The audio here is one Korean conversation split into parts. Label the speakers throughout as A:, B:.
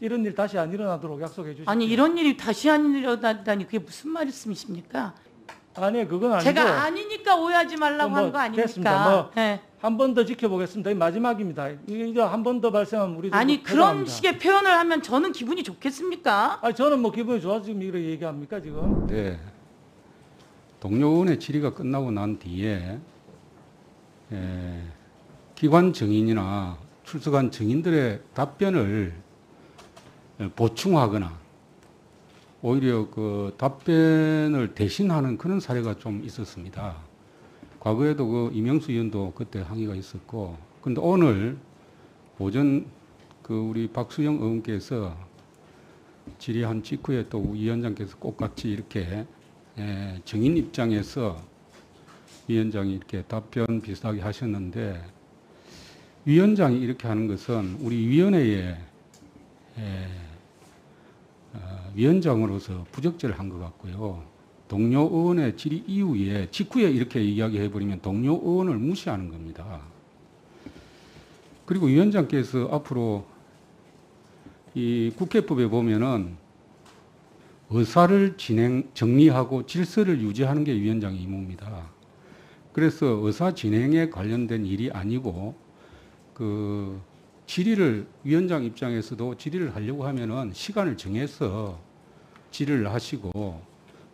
A: 이런 일 다시 안 일어나도록 약속해 주십시오.
B: 아니 이런 일이 다시 안 일어난다니 그게 무슨 말씀이십니까?
A: 아니 그건 아니고
B: 제가 아니니까 오해하지 말라고 한 거 아닙니까?
A: 됐습니다.
B: 네.
A: 한 번 더 지켜보겠습니다. 이 마지막입니다. 이제 한 번 더 발생하면 우리
B: 아니 그런 식의 표현을 하면 저는 기분이 좋겠습니까?
A: 아니 저는 뭐 기분이 좋아서 지금 이렇게 얘기합니까 지금?
C: 네. 동료 의원의 질의가 끝나고 난 뒤에 기관 증인이나 출석한 증인들의 답변을 보충하거나 오히려 그 답변을 대신하는 그런 사례가 좀 있었습니다. 과거에도 그 이명수 의원도 그때 항의가 있었고, 근데 오늘 오전 그 우리 박수영 의원께서 질의한 직후에 또 위원장께서 꼭 같이 이렇게 증인 입장에서 위원장이 이렇게 답변 비슷하게 하셨는데, 위원장이 이렇게 하는 것은 우리 위원회의 위원장으로서 부적절을 한 것 같고요. 동료 의원의 질의 이후에 직후에 이렇게 이야기해버리면 동료 의원을 무시하는 겁니다. 그리고 위원장께서 앞으로 이 국회법에 보면은 의사를 정리하고 질서를 유지하는 게 위원장의 임무입니다. 그래서 의사 진행에 관련된 일이 아니고 그 질의를 위원장 입장에서도 질의를 하려고 하면은 시간을 정해서 질의를 하시고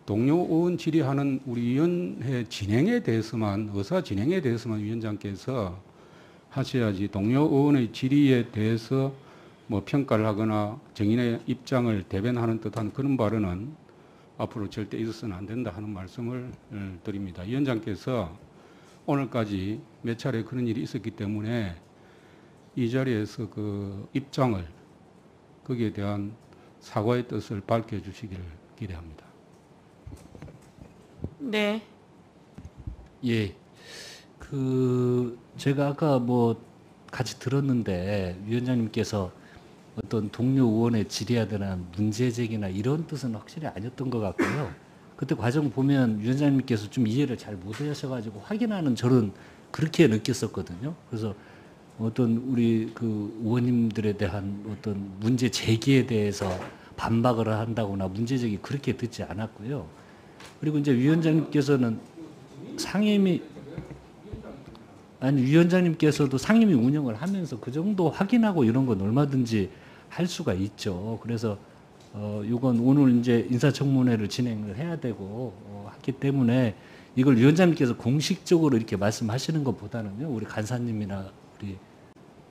C: 동료 의원 질의하는 우리 위원회 진행에 대해서만 의사 진행에 대해서만 위원장께서 하셔야지 동료 의원의 질의에 대해서 뭐 평가를 하거나 정인의 입장을 대변하는 듯한 그런 발언은 앞으로 절대 있어서는 안 된다 하는 말씀을 드립니다. 위원장께서 오늘까지 몇 차례 그런 일이 있었기 때문에 이 자리에서 그 입장을 거기에 대한 사과의 뜻을 밝혀주시기를 기대합니다.
B: 네.
D: 예. 제가 아까 뭐 같이 들었는데 위원장님께서 어떤 동료 의원의 질의에 대한 문제 제기나 이런 뜻은 확실히 아니었던 것 같고요. 그때 과정 보면 위원장님께서 좀 이해를 잘 못하셔가지고 확인하는 저는 그렇게 느꼈었거든요. 그래서 어떤 우리 그 의원님들에 대한 어떤 문제 제기에 대해서 반박을 한다거나 문제 제기 그렇게 듣지 않았고요. 그리고 이제 위원장님께서는 위원장님께서도 상임위 운영을 하면서 그 정도 확인하고 이런 건 얼마든지 할 수가 있죠. 그래서 요건 오늘 이제 인사청문회를 진행을 해야 되고 하기 때문에 이걸 위원장님께서 공식적으로 이렇게 말씀하시는 것보다는요, 우리 간사님이나 우리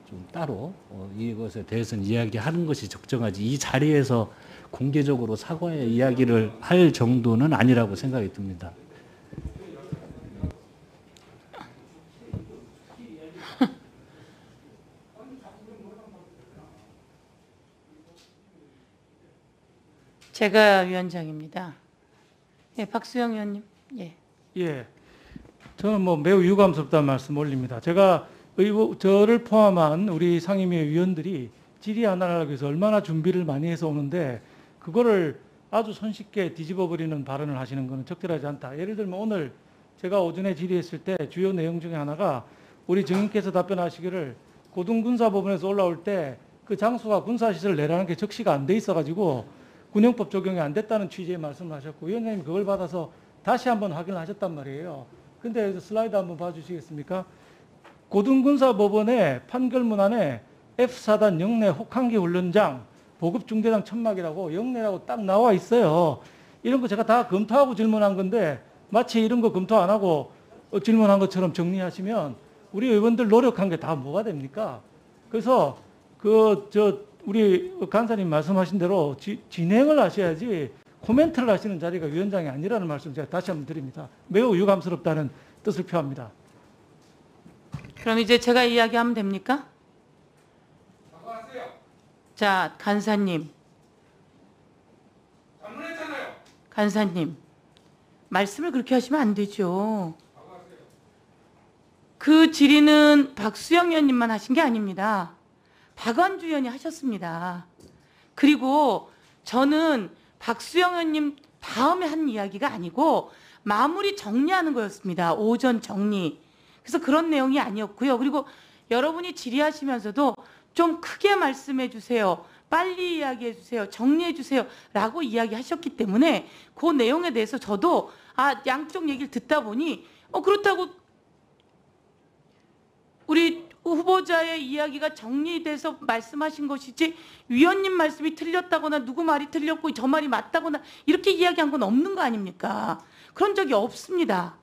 D: 좀 따로 이것에 대해서는 이야기하는 것이 적정하지, 이 자리에서 공개적으로 사과의 이야기를 할 정도는 아니라고 생각이 듭니다.
B: 제가 위원장입니다. 예, 박수영 의원님. 예.
A: 예, 저는 뭐 매우 유감스럽다는 말씀 올립니다. 제가 저를 포함한 우리 상임위 위원들이 질의 하나를 하기 위해서 얼마나 준비를 많이 해서 오는데 그거를 아주 손쉽게 뒤집어버리는 발언을 하시는 것은 적절하지 않다. 예를 들면 오늘 제가 오전에 질의했을 때 주요 내용 중에 하나가 우리 증인께서 답변하시기를 고등군사법원에서 올라올 때 그 장소가 군사시설 내라는 게 적시가 안 돼 있어가지고 군형법 적용이 안 됐다는 취지의 말씀을 하셨고, 위원장님 그걸 받아서 다시 한번 확인을 하셨단 말이에요. 근데 슬라이드 한번 봐주시겠습니까? 고등군사법원의 판결문안에 F4단 영내 혹한기 훈련장 보급 중대장 천막이라고 영내라고 딱 나와 있어요. 이런 거 제가 다 검토하고 질문한 건데 마치 이런 거 검토 안 하고 질문한 것처럼 정리하시면 우리 의원들 노력한 게 다 뭐가 됩니까? 그래서 우리 간사님 말씀하신 대로 진행을 하셔야지 코멘트를 하시는 자리가 위원장이 아니라는 말씀 제가 다시 한번 드립니다. 매우 유감스럽다는 뜻을 표합니다.
B: 그럼 이제 제가 이야기하면 됩니까? 자, 간사님. 간사님. 말씀을 그렇게 하시면 안 되죠. 그 질의는 박수영 의원님만 하신 게 아닙니다. 박완주 의원이 하셨습니다. 그리고 저는 박수영 의원님 다음에 한 이야기가 아니고 마무리 정리하는 거였습니다. 오전 정리. 그래서 그런 내용이 아니었고요. 그리고 여러분이 질의하시면서도 좀 크게 말씀해 주세요. 빨리 이야기해 주세요. 정리해 주세요. 라고 이야기하셨기 때문에 그 내용에 대해서 저도 양쪽 얘기를 듣다 보니 그렇다고 우리 후보자의 이야기가 정리돼서 말씀하신 것이지 위원님 말씀이 틀렸다거나 누구 말이 틀렸고 저 말이 맞다거나 이렇게 이야기한 건 없는 거 아닙니까? 그런 적이 없습니다.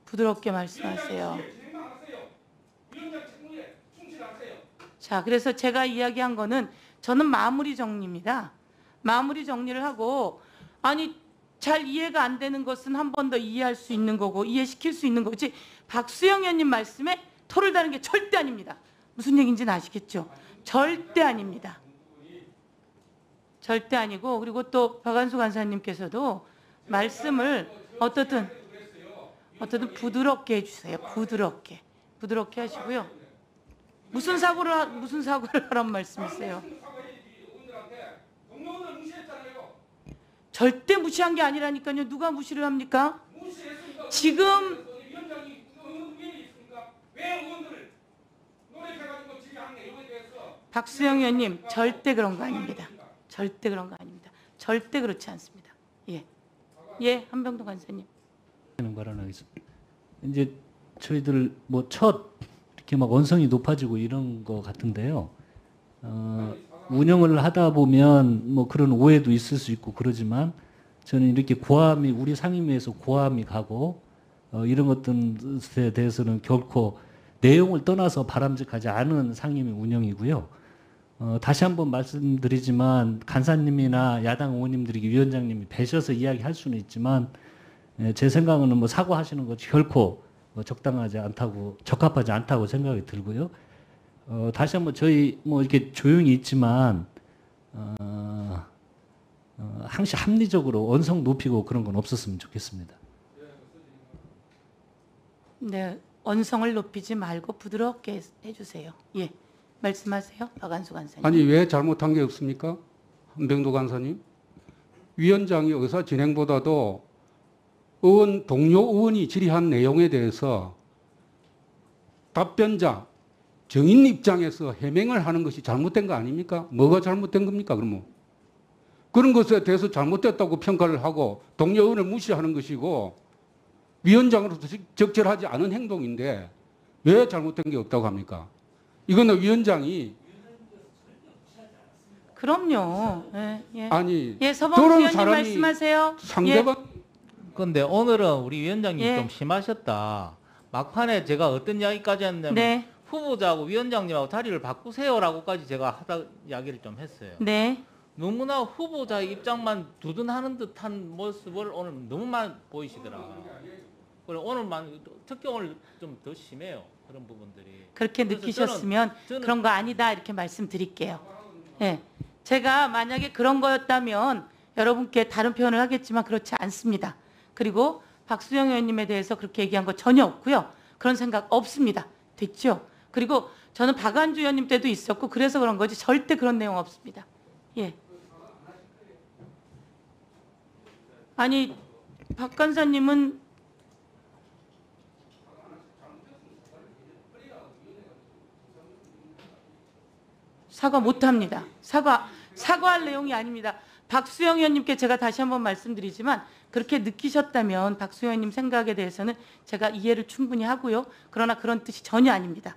B: 부드럽게 말씀하세요. 자, 그래서 제가 이야기한 거는 저는 마무리 정리입니다. 마무리 정리를 하고 잘 이해가 안 되는 것은 한 번 더 이해할 수 있는 거고 이해시킬 수 있는 거지 박수영 의원님 말씀에 토를 다는 게 절대 아닙니다. 무슨 얘기인지는 아시겠죠? 절대 아닙니다. 절대 아니고 그리고 또 박한수 간사님께서도 말씀을 어떻든 부드럽게 해주세요. 부드럽게 하시고요. 무슨 사고를 하란 말씀이세요? 절대 무시한 게 아니라니까요. 누가 무시를 합니까? 지금 박수영 의원님 절대 그런 거 아닙니다. 절대 그런 거 아닙니다. 절대 그렇지 않습니다. 예, 한병도 간사님.
D: 이제 저희들 첫 이렇게 막 언성이 높아지고 이런 거 같은데요. 운영을 하다 보면 그런 오해도 있을 수 있고 그러지만 저는 이렇게 고함이 우리 상임위에서 고함이 가고 이런 것들에 대해서는 결코 내용을 떠나서 바람직하지 않은 상임위 운영이고요. 다시 한번 말씀드리지만 간사님이나 야당 의원님들이 위원장님이 뵈셔서 이야기할 수는 있지만 제 생각은 사과하시는 것이 결코 적당하지 않다고 적합하지 않다고 생각이 들고요. 다시 한번 저희 이렇게 조용히 있지만 항시 합리적으로 언성 높이고 그런 건 없었으면 좋겠습니다.
B: 네, 언성을 높이지 말고 부드럽게 해주세요. 예, 말씀하세요, 박한수 간사님.
C: 아니 왜 잘못한 게 없습니까? 한병도 간사님. 위원장이 의사 진행보다도 동료 의원이 질의한 내용에 대해서 답변자 정인 입장에서 해명을 하는 것이 잘못된 거 아닙니까? 뭐가 잘못된 겁니까? 그러면 그런 것에 대해서 잘못됐다고 평가를 하고 동료 의원을 무시하는 것이고 위원장으로서 적절하지 않은 행동인데 왜 잘못된 게 없다고 합니까? 이거는 위원장이
B: 그럼요. 예.
C: 아니
B: 서범수 의원님 말씀하세요.
C: 상대방
E: 그런데 오늘은 우리 위원장님
B: 예.
E: 좀 심하셨다. 막판에 제가 어떤 이야기까지 했냐면
B: 네.
E: 후보자하고 위원장님하고 자리를 바꾸세요라고까지 제가 이야기를 좀 했어요.
B: 네.
E: 너무나 후보자의 입장만 두둔하는 듯한 모습을 오늘 너무만 보이시더라. 그리고 오늘만 특히 오늘 좀 더 심해요. 그런 부분들이.
B: 그렇게
E: 그래서
B: 느끼셨으면
E: 저는
B: 그런 거 아니다 이렇게 말씀드릴게요. 예. 제가 만약에 그런 거였다면 여러분께 다른 표현을 하겠지만 그렇지 않습니다. 그리고 박수영 의원님에 대해서 그렇게 얘기한 거 전혀 없고요. 그런 생각 없습니다. 됐죠? 그리고 저는 박안주 의원님 때도 있었고 그래서 그런 거지 절대 그런 내용 없습니다. 예. 아니 박 간사님은 사과 못합니다. 사과할 내용이 아닙니다. 박수영 의원님께 제가 다시 한번 말씀드리지만 그렇게 느끼셨다면 박수영 의원님 생각에 대해서는 제가 이해를 충분히 하고요. 그러나 그런 뜻이 전혀 아닙니다.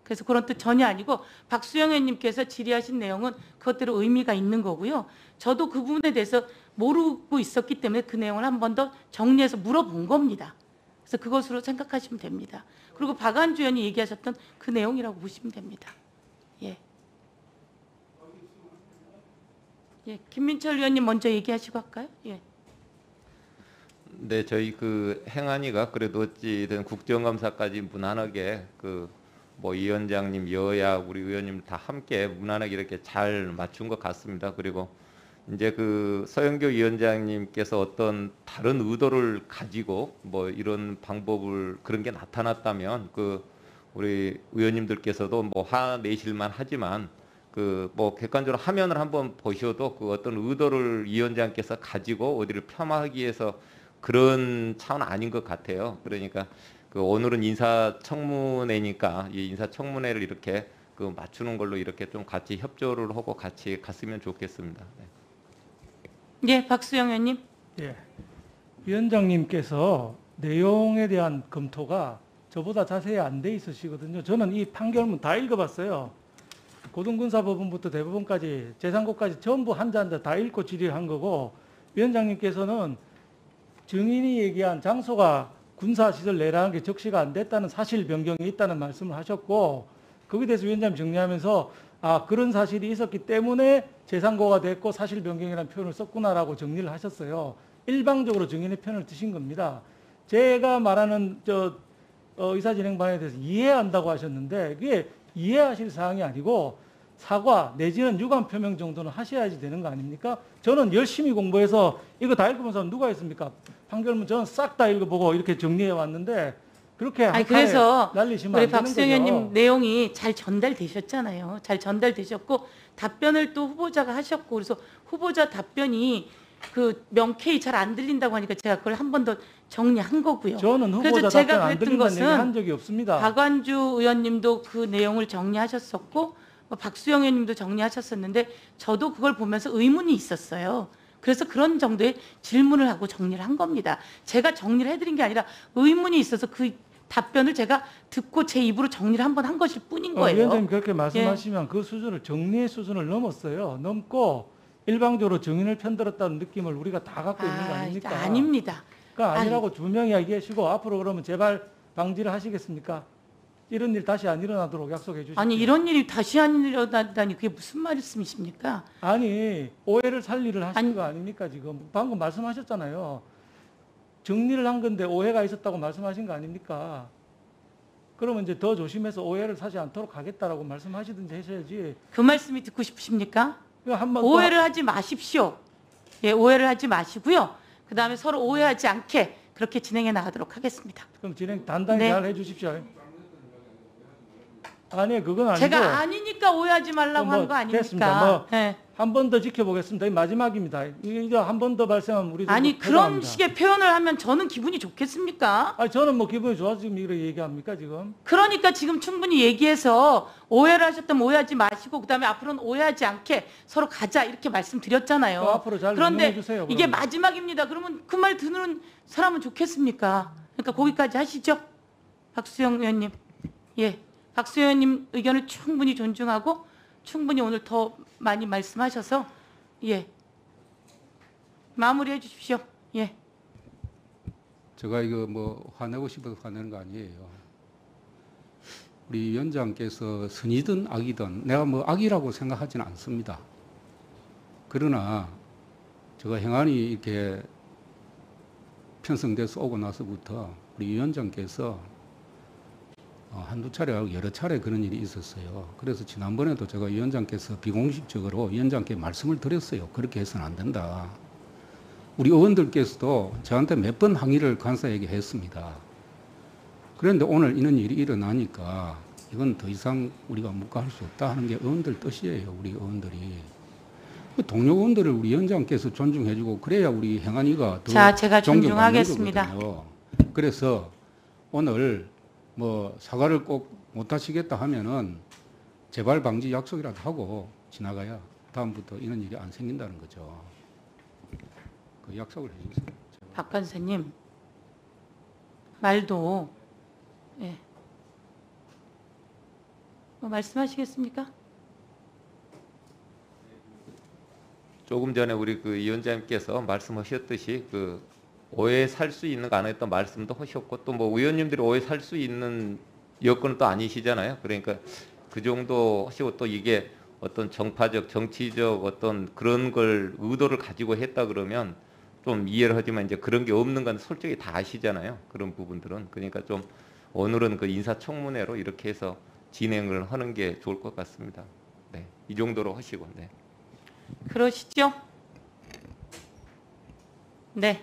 B: 그래서 그런 뜻 전혀 아니고 박수영 의원님께서 질의하신 내용은 그것대로 의미가 있는 거고요. 저도 그 부분에 대해서 모르고 있었기 때문에 그 내용을 한 번 더 정리해서 물어본 겁니다. 그래서 그것으로 생각하시면 됩니다. 그리고 박안주 의원이 얘기하셨던 그 내용이라고 보시면 됩니다. 예. 예, 김민철 의원님 먼저 얘기하시고 할까요? 예.
F: 네, 저희 그 행안위가 그래도 어찌든 국정감사까지 무난하게 위원장님, 여야, 우리 의원님 다 함께 무난하게 이렇게 잘 맞춘 것 같습니다. 그리고 이제 서영교 위원장님께서 어떤 다른 의도를 가지고 이런 방법을 그런 게 나타났다면 우리 의원님들께서도 화내실만 하지만 객관적으로 화면을 한번 보셔도 어떤 의도를 위원장께서 가지고 어디를 폄하하기 위해서 그런 차원은 아닌 것 같아요. 그러니까 그 오늘은 인사청문회니까 이 인사청문회를 이렇게 그 맞추는 걸로 이렇게 좀 같이 협조를 하고 같이 갔으면 좋겠습니다. 네.
B: 예, 박수영 의원님.
A: 예. 위원장님께서 내용에 대한 검토가 저보다 자세히 안 돼 있으시거든요. 저는 이 판결문 다 읽어봤어요. 고등군사법원부터 대법원까지 재상고까지 전부 한자 다 읽고 질의한 거고, 위원장님께서는 증인이 얘기한 장소가 군사시설 내라는 게 적시가 안 됐다는 사실 변경이 있다는 말씀을 하셨고, 거기에 대해서 위원장님 정리하면서 그런 사실이 있었기 때문에 재상고가 됐고 사실 변경이라는 표현을 썼구나라고 정리를 하셨어요. 일방적으로 증인의 편을 드신 겁니다. 제가 말하는 의사진행반에 대해서 이해한다고 하셨는데 그게 이해하실 사항이 아니고 사과 내지는 유감 표명 정도는 하셔야지 되는 거 아닙니까? 저는 열심히 공부해서 이거 다 읽어본 사람 누가 있습니까? 판결문 저는 싹 다 읽어보고 이렇게 정리해 왔는데 그렇게
B: 아니, 그래서
A: 날리시면
B: 우리
A: 안 되는
B: 박수영
A: 거죠.
B: 의원님 내용이 잘 전달되셨잖아요. 잘 전달되셨고 답변을 또 후보자가 하셨고, 그래서 후보자 답변이 그 명쾌히 잘 안 들린다고 하니까 제가 그걸 한 번 더 정리한 거고요.
A: 저는
B: 그래서
A: 후보자
B: 제가
A: 답변 안
B: 그랬던
A: 드린다는 얘기 한
B: 것은
A: 적이 없습니다.
B: 박완주 의원님도 그 내용을 정리하셨었고 박수영 의원님도 정리하셨었는데 저도 그걸 보면서 의문이 있었어요. 그래서 그런 정도의 질문을 하고 정리를 한 겁니다. 제가 정리를 해드린 게 아니라 의문이 있어서 그 답변을 제가 듣고 제 입으로 정리를 한 번 한 것일 뿐인 거예요.
A: 위원장님 그렇게 말씀하시면 그 수준을 정리의 수준을 넘었어요. 넘고 일방적으로 증인을 편들었다는 느낌을 우리가 다 갖고 있는 거 아닙니까?
B: 아닙니다.
A: 그러니까 아니라고 분명히 얘기하시고 앞으로 그러면 제발 방지를 하시겠습니까? 이런 일 다시 안 일어나도록 약속해 주십시오.
B: 아니 이런 일이 다시 안 일어나다니 그게 무슨 말씀이십니까?
A: 아니 오해를 살리를 하신
B: 아니,
A: 거 아닙니까 지금? 방금 말씀하셨잖아요. 정리를 한 건데 오해가 있었다고 말씀하신 거 아닙니까? 그러면 이제 더 조심해서 오해를 사지 않도록 하겠다라고 말씀하시든지 하셔야지.
B: 그 말씀이 듣고 싶으십니까?
A: 한번
B: 오해를 하지 마십시오. 예, 오해를 하지 마시고요. 그 다음에 서로 오해하지 않게 그렇게 진행해 나가도록 하겠습니다.
A: 그럼 진행 단단히
B: 네.
A: 잘 해주십시오. 아니 그건 아니고.
B: 제가 아니니까 오해하지 말라고
A: 뭐
B: 한 거 아닙니까?
A: 됐습니다.
B: 예.
A: 한 번 더 지켜보겠습니다. 이 마지막입니다. 이제 한 번 더 발생하면 우리
B: 아니 그런 식의 표현을 하면 저는 기분이 좋겠습니까?
A: 아니 저는 뭐 기분이 좋아서 지금 이렇게 얘기합니까 지금?
B: 그러니까 지금 충분히 얘기해서 오해를 하셨다면 오해하지 마시고 그다음에 앞으로는 오해하지 않게 서로 가자 이렇게 말씀드렸잖아요.
A: 앞으로 잘
B: 그런데
A: 운영해 주세요,
B: 이게
A: 그러면.
B: 마지막입니다. 그러면 그 말 듣는 사람은 좋겠습니까? 그러니까 거기까지 하시죠. 박수영 의원님. 예. 박수영 의원님 의견을 충분히 존중하고 충분히 오늘 더 많이 말씀하셔서 예. 마무리해 주십시오. 예.
C: 제가 이거 뭐 화내고 싶어서 화내는 거 아니에요. 우리 위원장께서 선이든 악이든 내가 뭐 악이라고 생각하지는 않습니다. 그러나 제가 행안이 이렇게 편성돼서 오고 나서부터 우리 위원장께서 한두 차례, 여러 차례 그런 일이 있었어요. 그래서 지난번에도 제가 위원장께서 비공식적으로 위원장께 말씀을 드렸어요. 그렇게 해서는 안 된다. 우리 의원들께서도 저한테 몇 번 항의를 간사에게 했습니다. 그런데 오늘 이런 일이 일어나니까 이건 더 이상 우리가 묵과할 수 없다 하는 게 의원들 뜻이에요. 우리 의원들이. 동료 의원들을 우리 위원장께서 존중해주고 그래야 우리 행안위가 더
B: 자, 제가
C: 존경받는
B: 존중하겠습니다.
C: 거거든요. 그래서 오늘 뭐 사과를 꼭 못하시겠다 하면은 재발 방지 약속이라도 하고 지나가야 다음부터 이런 일이 안 생긴다는 거죠. 그 약속을 해주세요.
B: 박 간사님 말도 예. 뭐 말씀하시겠습니까?
F: 조금 전에 우리 그 위원장님께서 말씀하셨듯이 그 오해 살 수 있는 거 안 했던 말씀도 하셨고 또 뭐 의원님들이 오해 살 수 있는 여건은 또 아니시잖아요. 그러니까 그 정도 하시고 또 이게 어떤 정파적 정치적 어떤 그런 걸 의도를 가지고 했다 그러면 좀 이해를 하지만 이제 그런 게 없는 건 솔직히 다 아시잖아요. 그런 부분들은. 그러니까 좀 오늘은 그 인사청문회로 이렇게 해서 진행을 하는 게 좋을 것 같습니다. 네. 이 정도로 하시고. 네.
B: 그러시죠? 네.